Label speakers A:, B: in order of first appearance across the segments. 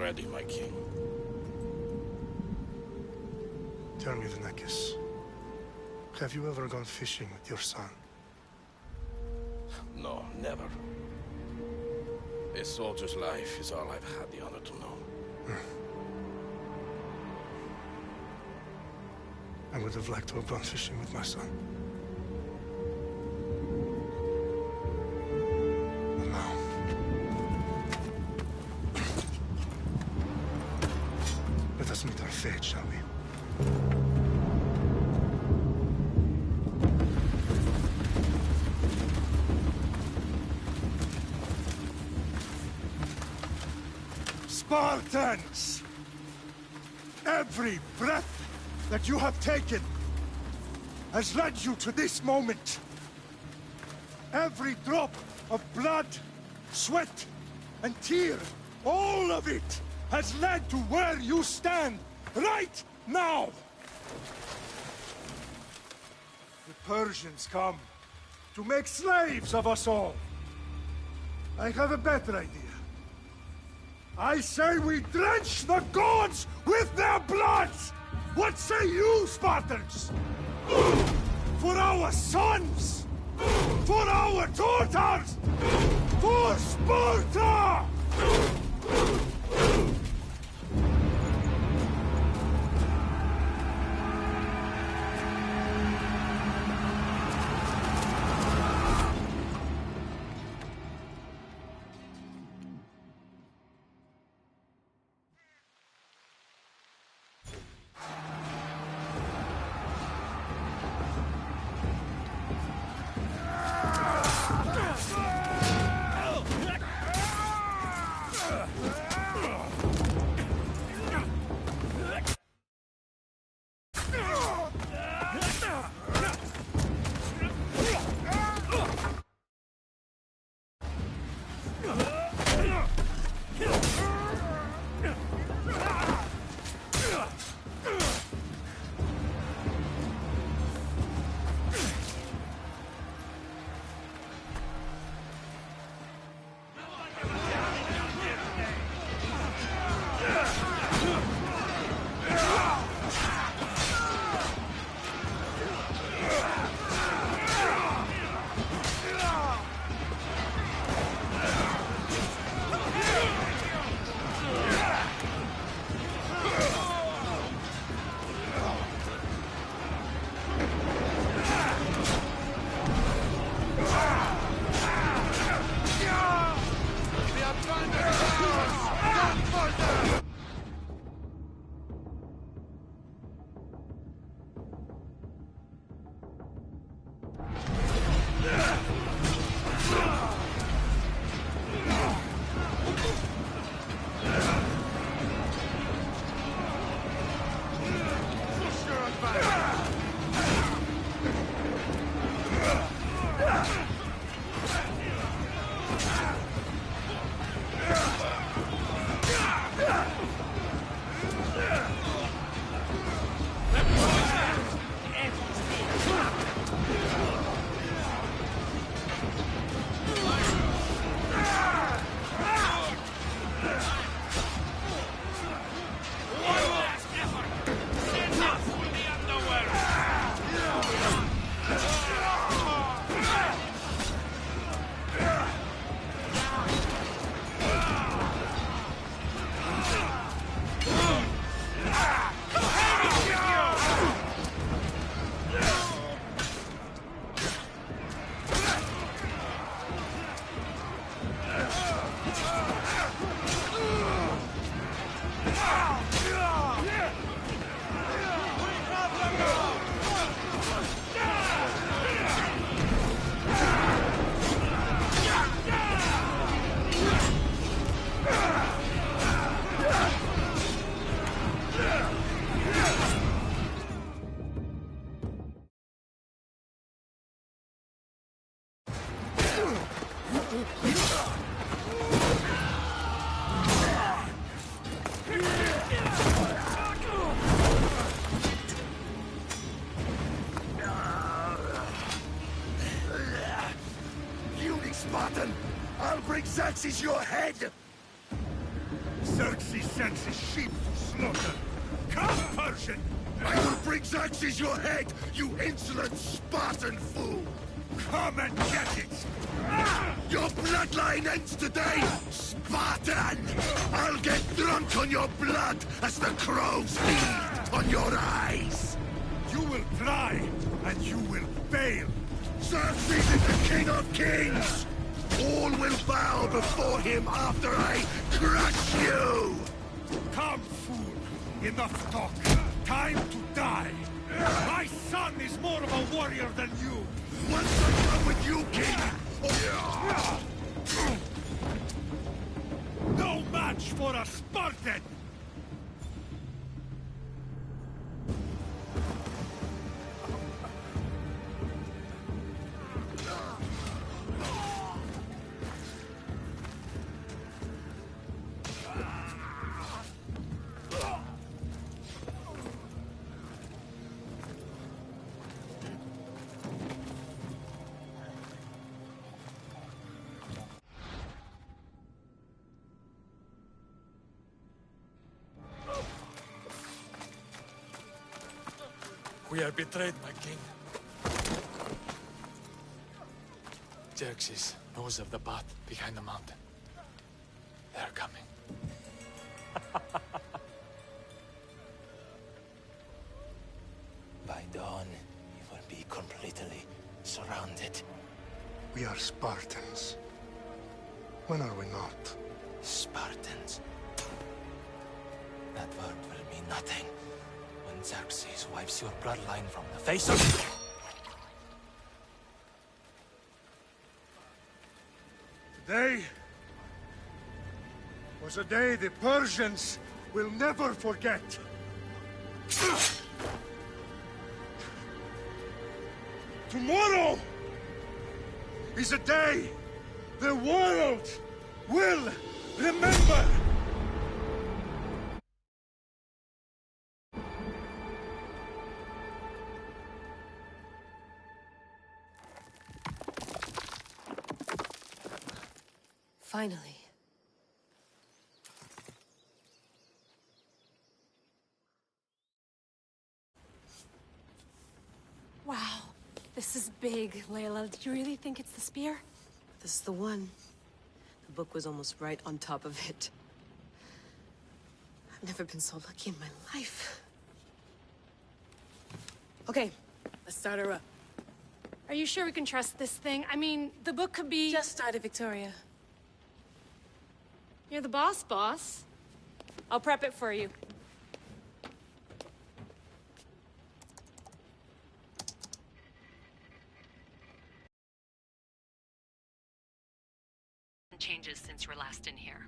A: ready, my king.
B: Tell me, Vinekis, have you ever gone fishing with your son?
A: No, never. A soldier's life is all I've had the honor to know.
B: I would have liked to have gone fishing with my son. But now... let us meet our fate, shall we?
C: Spartans! Every breath that you have taken has led you to this moment. Every drop of blood, sweat, and tear, all of it has led to where you stand right now. The Persians come to make slaves of us all. I have a better idea. I say we drench the gods with their blood! What say you, Spartans? For our sons! For our daughters! For Sparta!
D: Spartan! I'll bring Xerxes your head! Xerxes
C: sends his sheep to slaughter. Come, Persian!
D: I will bring Xerxes your head, you insolent Spartan fool!
C: Come and get it!
D: Your bloodline ends today, Spartan! I'll get drunk on your blood as the crows feed on your eyes!
C: You will try, and you will fail.
D: Xerxes is the king of kings! All will bow before him after I crush you!
C: Come, fool! Enough talk! Time to die! My son is more of a warrior than you!
D: Once I'm done with you, king!
C: No match for a Spartan!
E: We are betrayed, my king. Xerxes knows of the path behind the mountain. They're coming.
F: By dawn, you will be completely surrounded.
B: We are Spartans. When are we not?
F: Spartans. That word will mean nothing when Xerxes wipes your bloodline from the face of...
C: Today was a day the Persians will never forget. Tomorrow is a day the world will remember.
G: Finally. Wow. This is big, Layla. Did you really think it's the spear?
H: This is the one. The book was almost right on top of it. I've never been so lucky in my life. Okay, let's start her up.
G: Are you sure we can trust this thing? I mean, the book could be...
H: Just started, Victoria.
G: You're the boss, boss. I'll prep it for you.
I: Changes since you were last in here.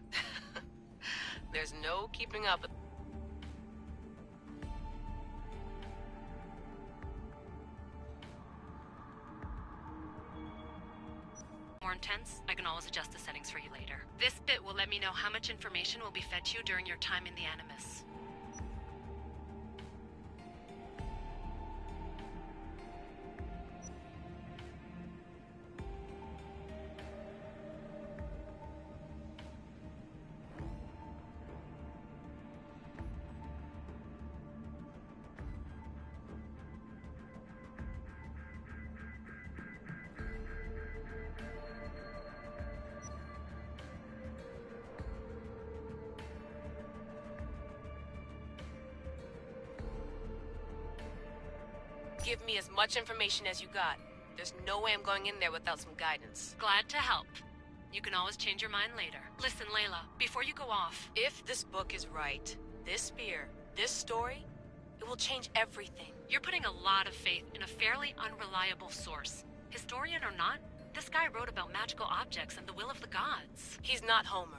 H: There's no keeping up with...
I: More intense, I can always adjust the settings for you later. This bit will let me know how much information will be fed to you during your time in the Animus.
H: Give me as much information as you got. There's no way I'm going in there without some guidance.
I: Glad to help. You can always change your mind later. Listen, Layla, before you go off...
H: If this book is right, this spear, this story, it will change everything.
I: You're putting a lot of faith in a fairly unreliable source. Historian or not, this guy wrote about magical objects and the will of the gods.
H: He's not Homer.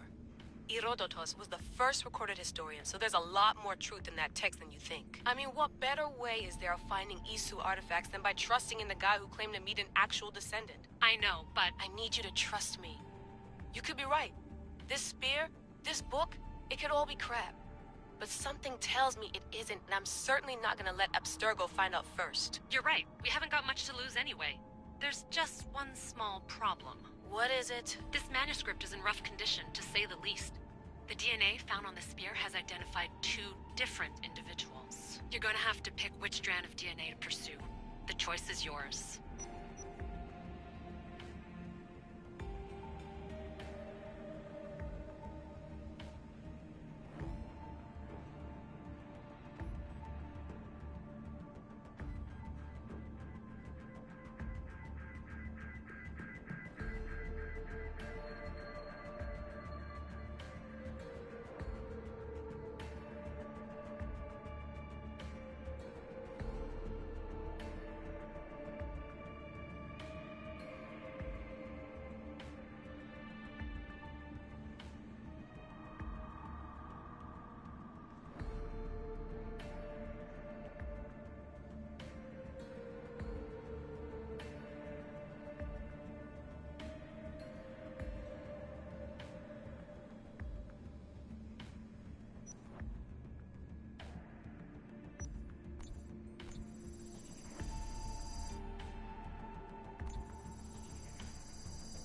H: Herodotus was the first recorded historian, so there's a lot more truth in that text than you think. I mean, what better way is there of finding Isu artifacts than by trusting in the guy who claimed to meet an actual descendant?
I: I know, but...
H: I need you to trust me. You could be right. This spear, this book, it could all be crap. But something tells me it isn't, and I'm certainly not gonna let Abstergo find out first.
I: You're right. We haven't got much to lose anyway. There's just one small problem.
H: What is it?
I: This manuscript is in rough condition, to say the least. The DNA found on the spear has identified 2 different individuals. You're gonna have to pick which strand of DNA to pursue. The choice is yours.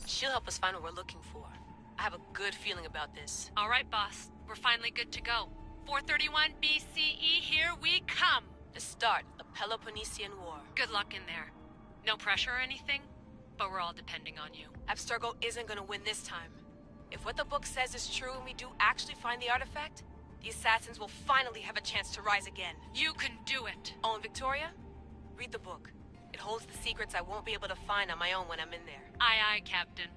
H: She'll help us find what we're looking for. I have a good feeling about this.
I: All right, boss. We're finally good to go. 431 BCE, here we come!
H: The start of the Peloponnesian War.
I: Good luck in there. No pressure or anything, but we're all depending on you.
H: Abstergo isn't gonna win this time. If what the book says is true and we do actually find the artifact, the assassins will finally have a chance to rise again.
I: You can do it!
H: Oh, and Victoria? Read the book. It holds the secrets I won't be able to find on my own when I'm in there.
I: Aye, aye, Captain.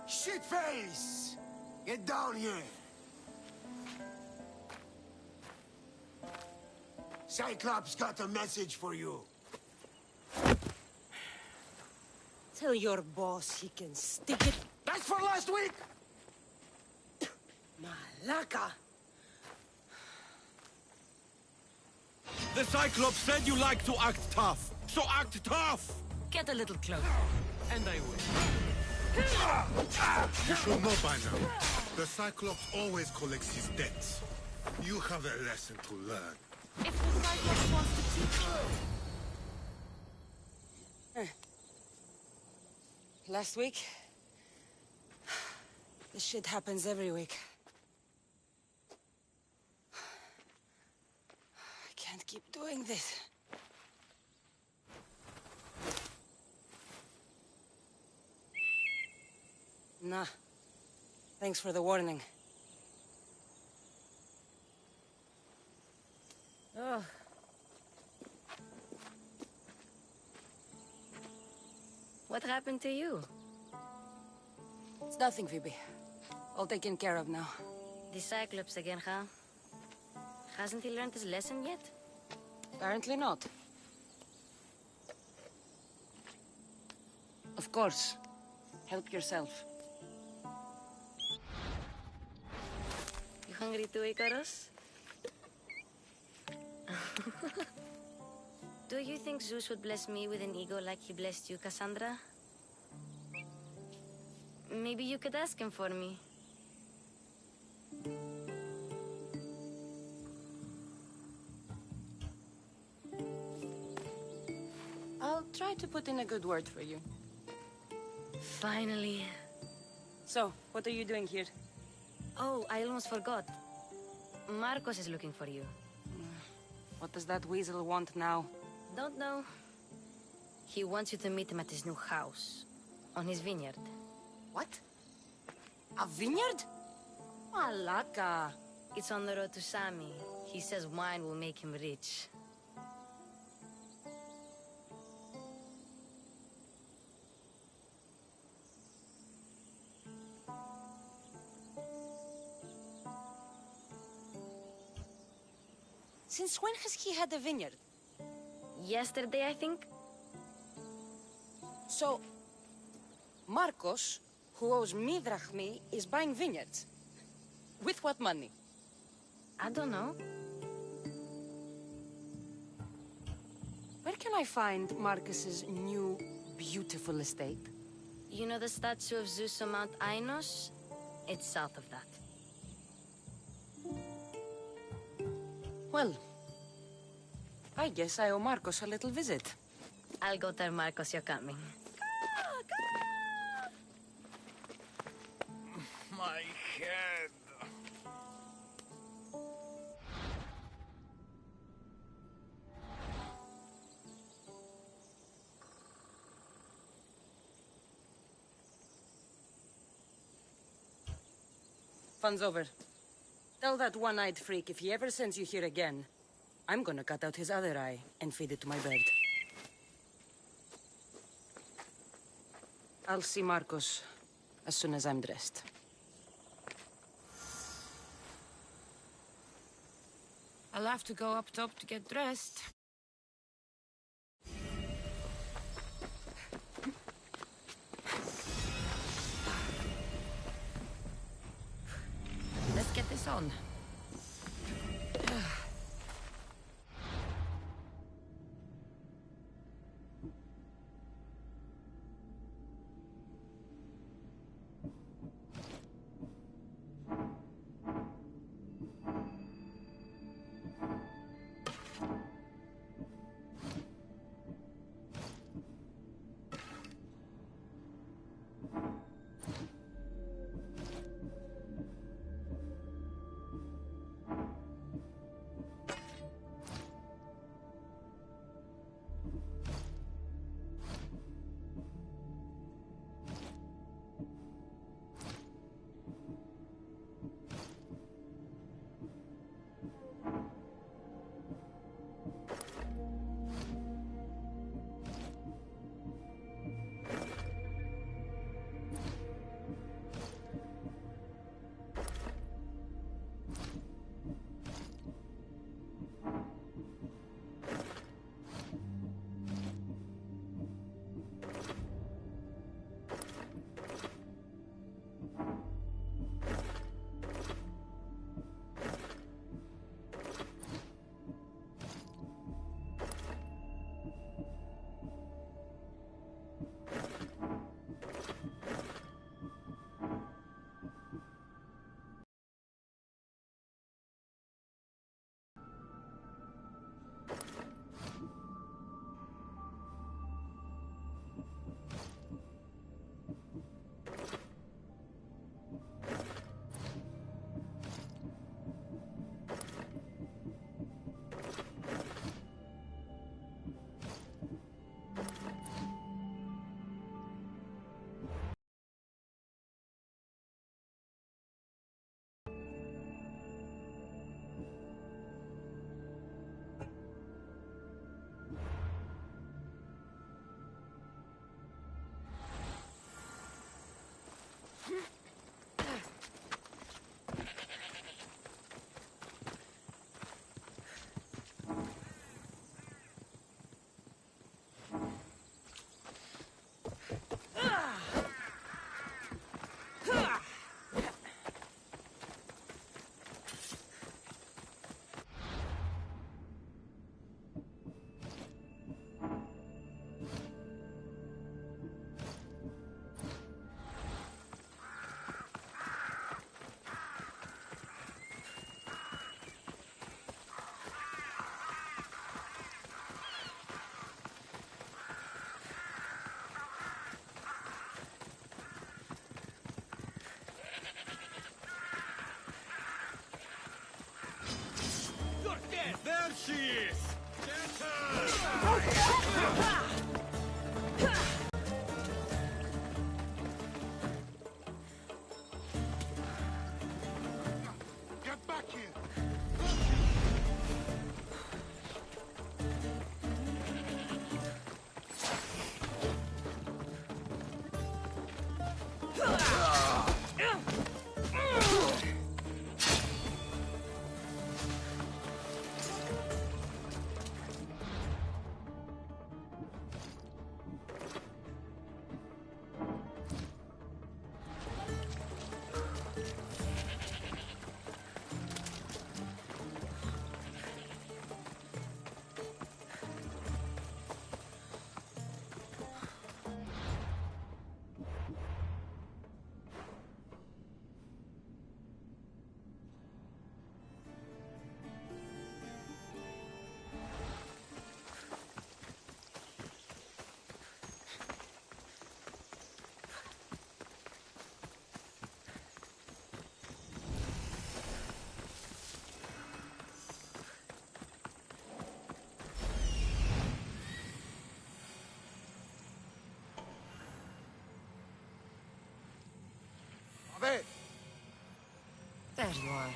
D: Shitface! Get down here! Cyclops got a message for you.
J: Tell your boss he can stick it.
D: That's for last week!
J: Malaka!
K: The Cyclops said you like to act tough, so act tough!
J: Get a little closer, and I will.
B: You should know by now. The Cyclops always collects his debts. You have a lesson to learn.
J: If the Cyclops wants to teach... Last week? This shit happens every week. I can't keep doing this. Nah. Thanks for the warning. Oh.
G: What happened to you?
J: It's nothing, Phoebe. All taken care of now.
G: The Cyclops again, huh? Hasn't he learned his lesson yet?
J: Apparently not. Of course. Help yourself.
G: You hungry too, Icarus? Do you think Zeus would bless me with an ego like he blessed you, Cassandra? Maybe you could ask him for me.
J: I'll try to put in a good word for you.
I: Finally.
J: So, what are you doing here?
I: Oh, I almost forgot. Marcos is looking for you.
J: What does that weasel want now?
I: Don't know. He wants you to meet him at his new house. On his vineyard.
J: What? A vineyard? Malaka.
I: It's on the road to Sami. He says wine will make him rich.
J: Since when has he had a vineyard?
I: Yesterday, I think?
J: So, Marcos, who owes me drachmi, is buying vineyards. With what money?
I: I don't know.
J: Where can I find Marcus's new, beautiful estate?
I: You know the statue of Zeus on Mount Ainos? It's south of that.
J: Well, I guess I owe Marcos a little visit.
I: I'll go tell Marcos you're coming.
K: My head.
J: Fun's over. Tell that one-eyed freak if he ever sends you here again, I'm gonna cut out his other eye and feed it to my bird. I'll see Marcos as soon as I'm dressed.
L: I'll have to go up top to get dressed. Let's get this on.
K: Yes, there she is! Get her!
B: Get back here!
L: There you are.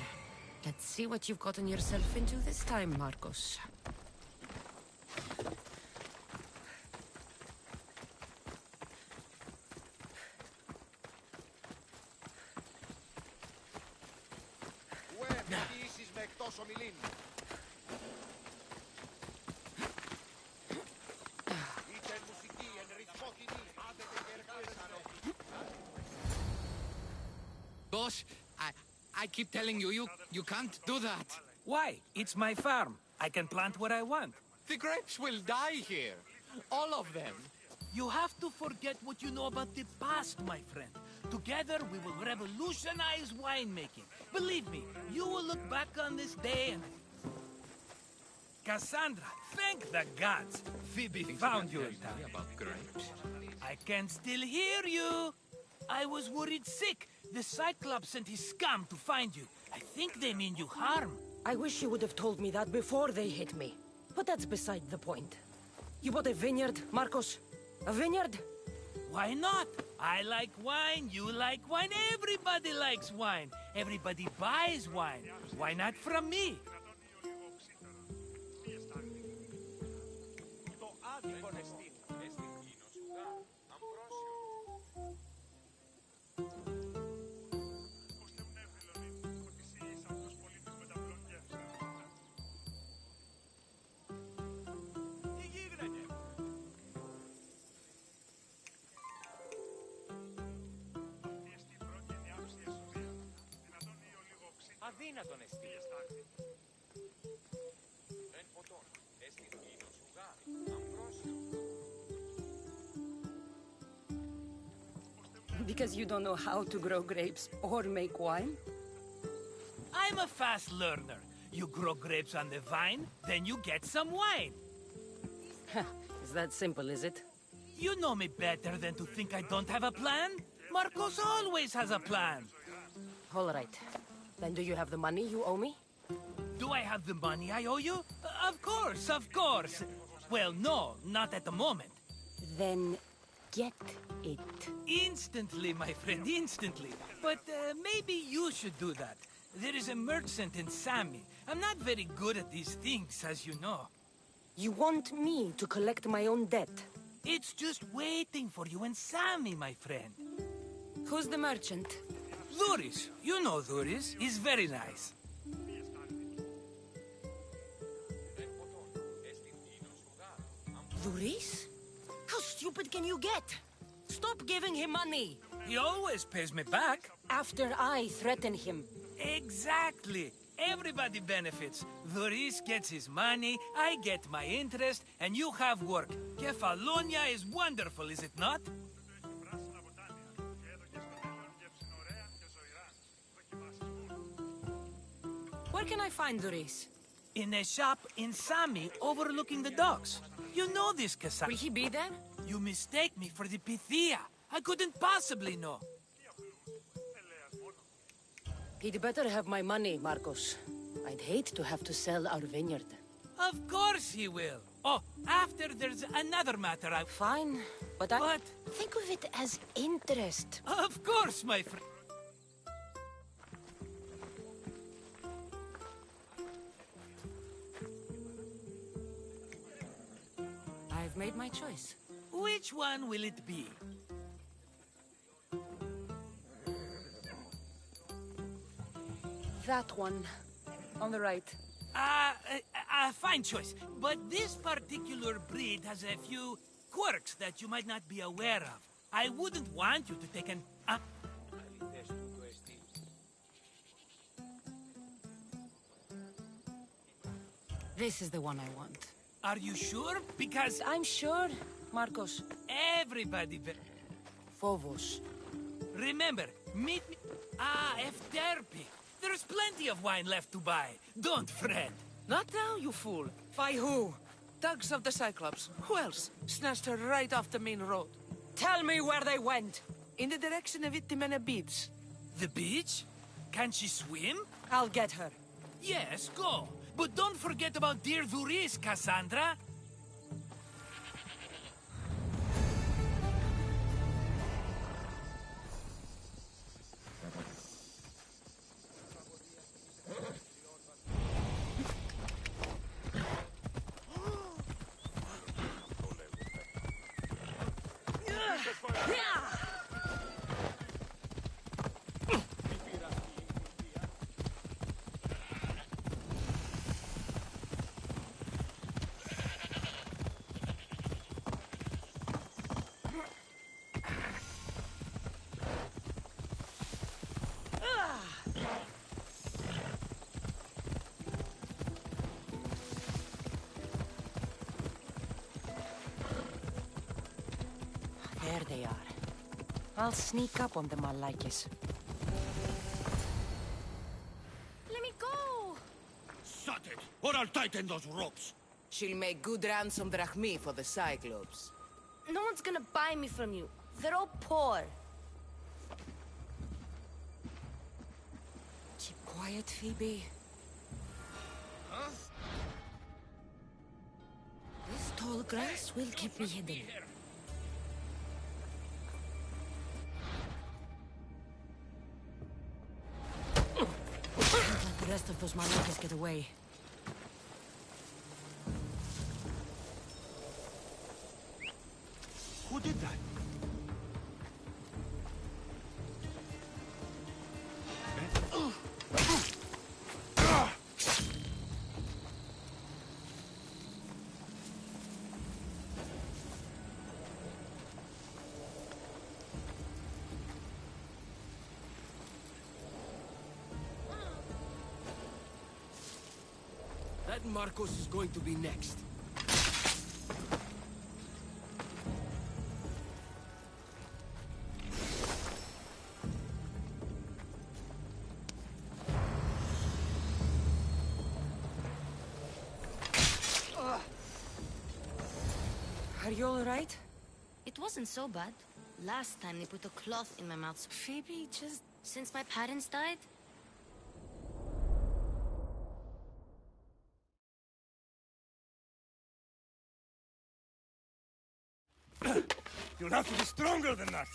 L: Let's see what you've gotten yourself into this time, Marcos.
M: Boss, I keep telling you, you can't do that.
N: Why? It's my farm. I can plant what I want.
M: The grapes will die here. All of them.
N: You have to forget what you know about the past, my friend. Together, we will revolutionize winemaking. Believe me, you will look back on this day and... Cassandra, thank the gods. Phoebe found you in time.
M: About grapes?
N: I can still hear you. I was worried sick. The Cyclops sent his scum to find you. I think they mean you harm.
J: I wish you would have told me that before they hit me. But that's beside the point. You bought a vineyard, Marcos? A vineyard?
N: Why not? I like wine, you like wine, everybody likes wine. Everybody buys wine. Why not from me?
O: Αδύνατον εστί. Εν ποτόν, εστί ίνος ουγάρι, αμβρόσιο.
J: Because you don't know how to grow grapes or make wine?
N: I'm a fast learner. You grow grapes on the vine, then you get some wine.
J: Is that simple, is it?
N: You know me better than to think I don't have a plan. Marcos always has a plan.
J: All right. Then do you have the money you owe me?
N: Do I have the money I owe you? Of course, of course. Well, no, not at the moment.
J: Then get it.
N: Instantly, my friend, instantly. But maybe you should do that. There is a merchant in Sami. I'm not very good at these things, as you know.
J: You want me to collect my own debt?
N: It's just waiting for you in Sami, my friend.
J: Who's the merchant?
N: Duris. You know Duris. He's very nice.
J: Duris? How stupid can you get? Stop giving him money!
N: He always pays me back.
J: After I threaten him.
N: Exactly. Everybody benefits. Duris gets his money, I get my interest, and you have work. Kefalonia is wonderful, is it not?
J: Where can I find Duris?
N: In a shop in Sami overlooking the docks. You know this, Cassandra.
J: Will he be there?
N: You mistake me for the Pythia. I couldn't possibly know.
J: He'd better have my money, Marcos. I'd hate to have to sell our vineyard.
N: Of course he will. Oh, after there's another matter I...
J: Fine, but
N: But...
L: Think of it as interest.
N: Of course, my friend.
J: I've made my choice.
N: Which one will it be?
J: That one. On the right.
N: Fine choice. But this particular breed has a few quirks that you might not be aware of. I wouldn't want you to take an...
J: This is the one I want.
N: Are you sure? Because...
J: I'm sure, Marcos.
N: Everybody...
J: Phobos.
N: Remember, meet me... Efterpi. There's plenty of wine left to buy. Don't fret.
P: Not now, you fool.
J: By who?
P: Thugs of the Cyclops. Who else? Snatched her right off the main road.
J: Tell me where they went.
P: In the direction of Itimena Beach.
N: The beach? Can she swim?
J: I'll get her.
N: Yes, go. But don't forget about dear Duris, Cassandra.
J: There they are. I'll sneak up on them, Malakis.
L: Let me go!
K: Shut it, or I'll tighten those ropes.
P: She'll make good ransom drachmi for the Cyclops.
L: No one's gonna buy me from you. They're all poor.
J: Keep quiet, Phoebe.
K: Huh?
L: This tall grass will keep me hidden.
J: Don't let the rest of those Malakis get away.
K: Who did that?
Q: That Marcos is going to be next.
J: Are you all right?
L: It wasn't so bad. Last time they put a cloth in my mouth.
J: Phoebe, just...
L: Since my parents died,
C: You'll have to be stronger than that.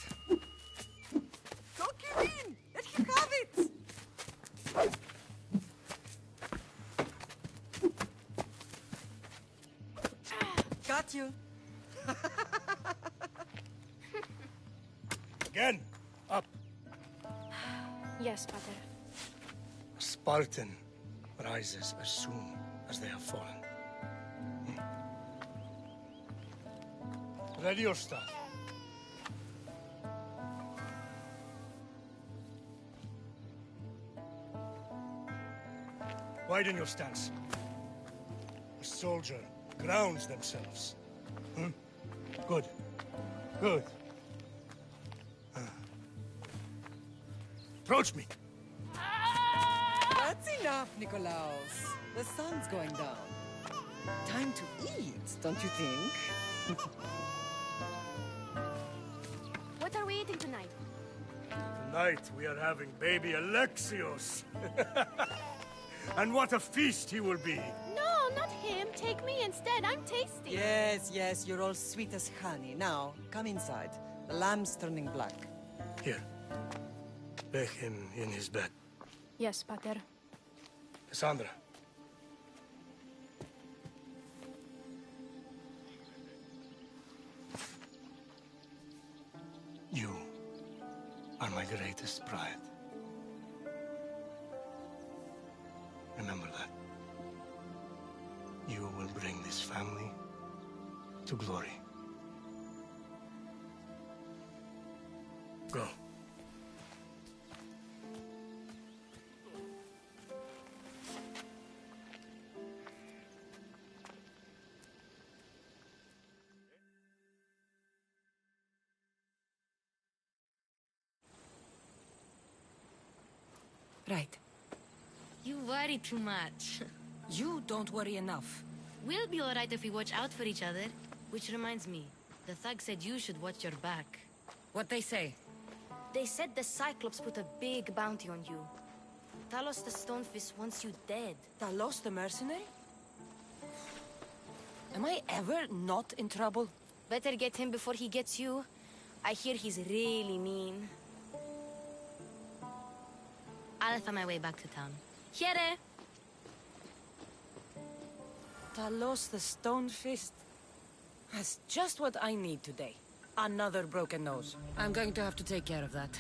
P: Don't give in! Let him have it! Got you.
C: Again. Up.
G: Yes, Pater.
C: A Spartan rises as soon as they have fallen. Ready your staff. Widen your stance. A soldier grounds themselves. Good. Good. Approach me.
P: That's enough, Nikolaos. The sun's going down. Time to eat, don't you think?
G: What are we eating tonight?
C: Tonight we are having baby Alexios. and what a feast he will be.
G: No, not him. Take me instead. I'm tasty.
P: Yes, yes, you're all sweet as honey. Now, come inside. The lamb's turning black.
C: Here. Lay him in his bed.
G: Yes, Pater.
C: Cassandra. You are my greatest pride. Remember that. You will bring this family to glory. Go.
L: Right.
I: You worry too much.
L: You don't worry enough.
I: We'll be alright if we watch out for each other. Which reminds me, the thug said you should watch your back.
L: What they say?
G: They said the Cyclops put a big bounty on you. Talos the Stonefist wants you dead.
L: Talos the mercenary? Am I ever not in trouble?
G: Better get him before he gets you. I hear he's really mean.
I: I'll find my way back to town. Here!
L: Talos the Stonefist. That's just what I need today. Another broken nose. I'm going to have to take care of that.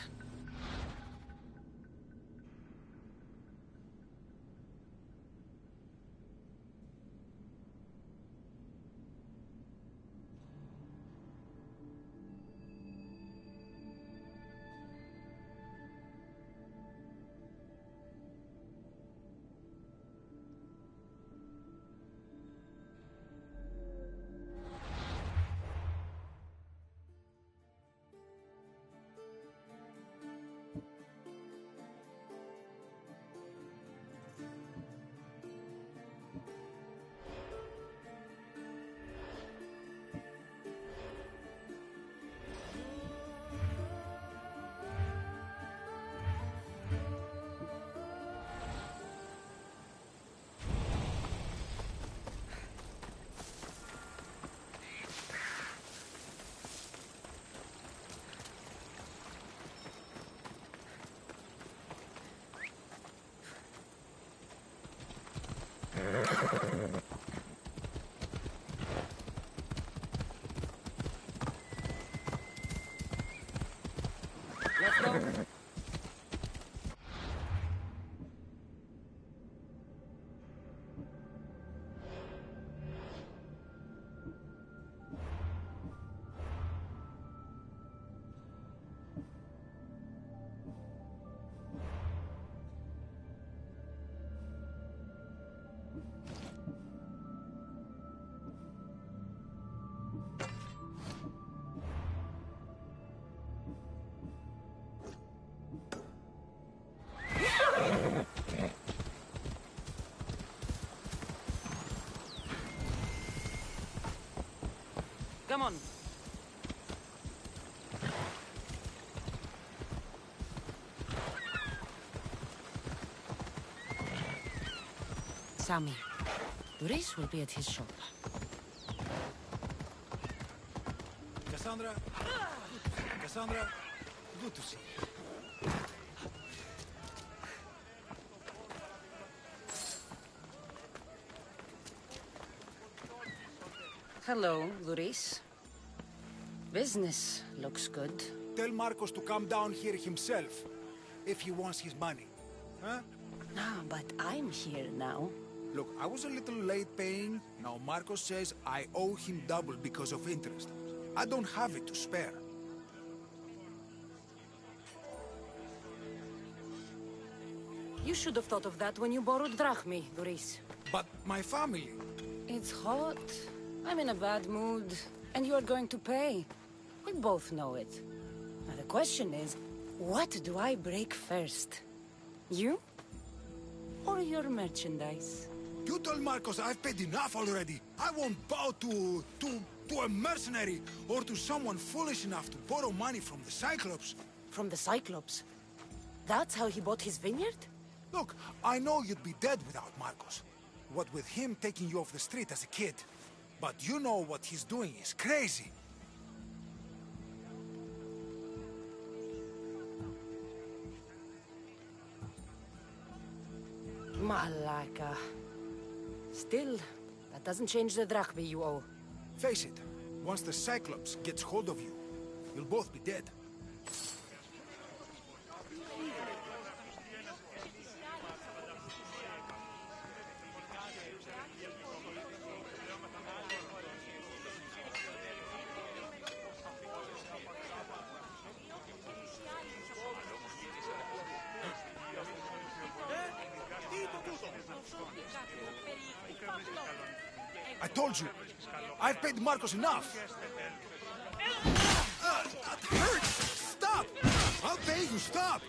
L: Let's go. Come on. Sammy, Doris will be at his shop.
C: Cassandra? Cassandra? Good to see you.
L: Hello, Doris. Business looks good.
C: Tell Marcos to come down here himself, if he wants his money. Huh?
L: No, but I'm here now.
C: Look, I was a little late paying. Now Marcos says I owe him double because of interest. I don't have it to spare.
L: You should have thought of that when you borrowed drachmi, Doris.
C: But my family...
L: It's hot. I'm in a bad mood. And you are going to pay. We both know it. Now the question is, what do I break first? You? Or your merchandise?
C: You told Marcos I've paid enough already. I won't bow to a mercenary or to someone foolish enough to borrow money from the Cyclops.
L: From the Cyclops? That's how he bought his vineyard?
C: Look, I know you'd be dead without Marcos. What with him taking you off the street as a kid. But you know what he's doing is crazy.
L: Malaka. Still, that doesn't change the drachma you owe.
C: Face it, once the Cyclops gets hold of you, you'll both be dead. I told you, I've paid Marcos enough. That hurts! Stop! I'll pay you, stop!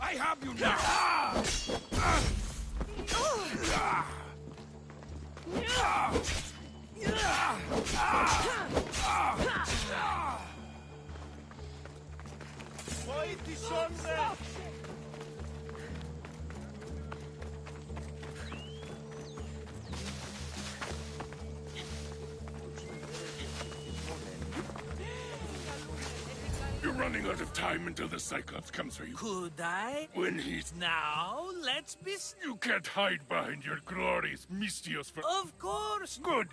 K: I have you now! You're running out of time until the Cyclops comes for you.
N: Could I?
K: When he's...
N: Now, let's be...
K: You can't hide behind your glorious Mystios for...
N: Of course!
K: Good!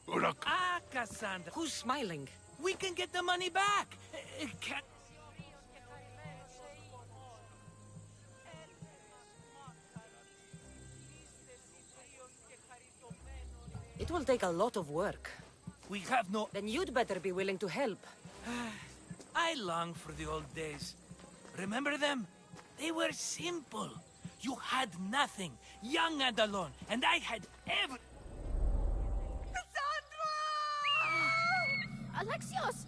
K: Look.
N: Ah, Cassandra.
J: Who's smiling?
N: We can get the money back! Can...
J: It will take a lot of work.
N: We have no...
J: Then you'd better be willing to help.
N: I long for the old days. Remember them? They were simple. You had nothing, young and alone, and I had every...
G: Alexios!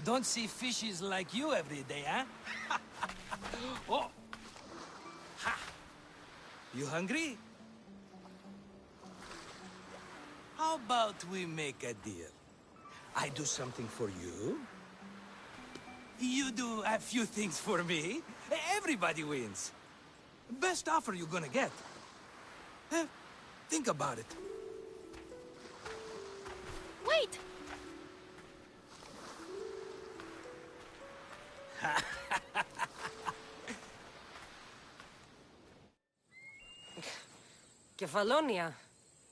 N: Don't see fishes like you every day, huh? Oh! Ha! You hungry? How about we make a deal? I do something for you. You do a few things for me. Everybody wins. Best offer you're gonna get. Think about it.
G: Wait!
J: Kefalonia.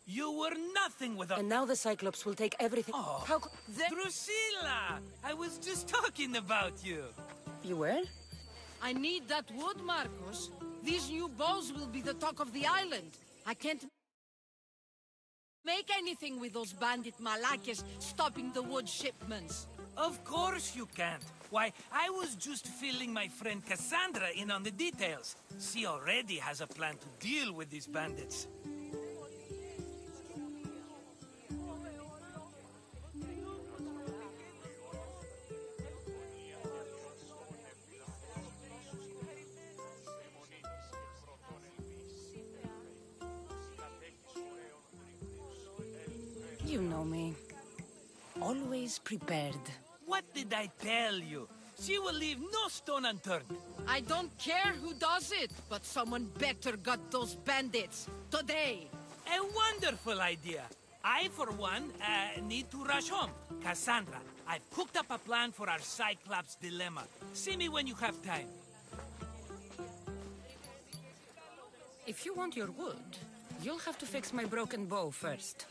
N: You were nothing without...
J: And now the Cyclops will take everything...
N: Oh,
J: How...
N: Drusilla! I was just talking about you.
J: You were?
R: I need that wood, Marcos. These new bows will be the talk of the island. I can't make anything with those bandit malakes stopping the wood shipments.
N: Of course you can't. Why, I was just filling my friend Cassandra in on the details. She already has a plan to deal with these bandits.
L: You know me. Always prepared.
N: What did I tell you? She will leave no stone unturned.
R: I don't care who does it, but someone better got those bandits. Today.
N: A wonderful idea. I, for one, need to rush home. Cassandra, I've cooked up a plan for our Cyclops dilemma. See me when you have time.
L: If you want your wood, you'll have to fix my broken bow first.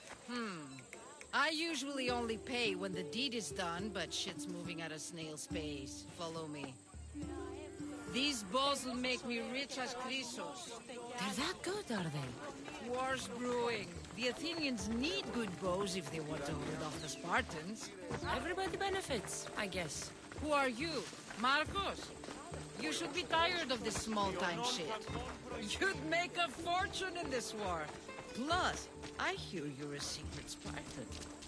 R: I usually only pay when the deed is done, but shit's moving at a snail's pace. Follow me. These bows will make me rich as Chrysos.
L: They're that good, are they?
R: War's brewing. The Athenians need good bows if they want to hold off the Spartans.
L: Everybody benefits, I guess.
R: Who are you? Marcos? You should be tired of this small-time shit. You'd make a fortune in this war. Plus, I hear you're a secret Spartan.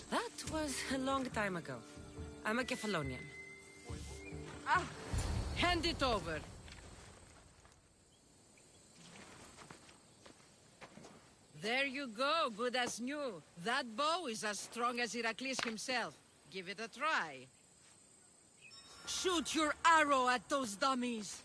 L: That was a long time ago. I'm a Kephalonian.
R: Hand it over. There you go, good as new. That bow is as strong as Heracles himself. Give it a try. Shoot your arrow at those dummies.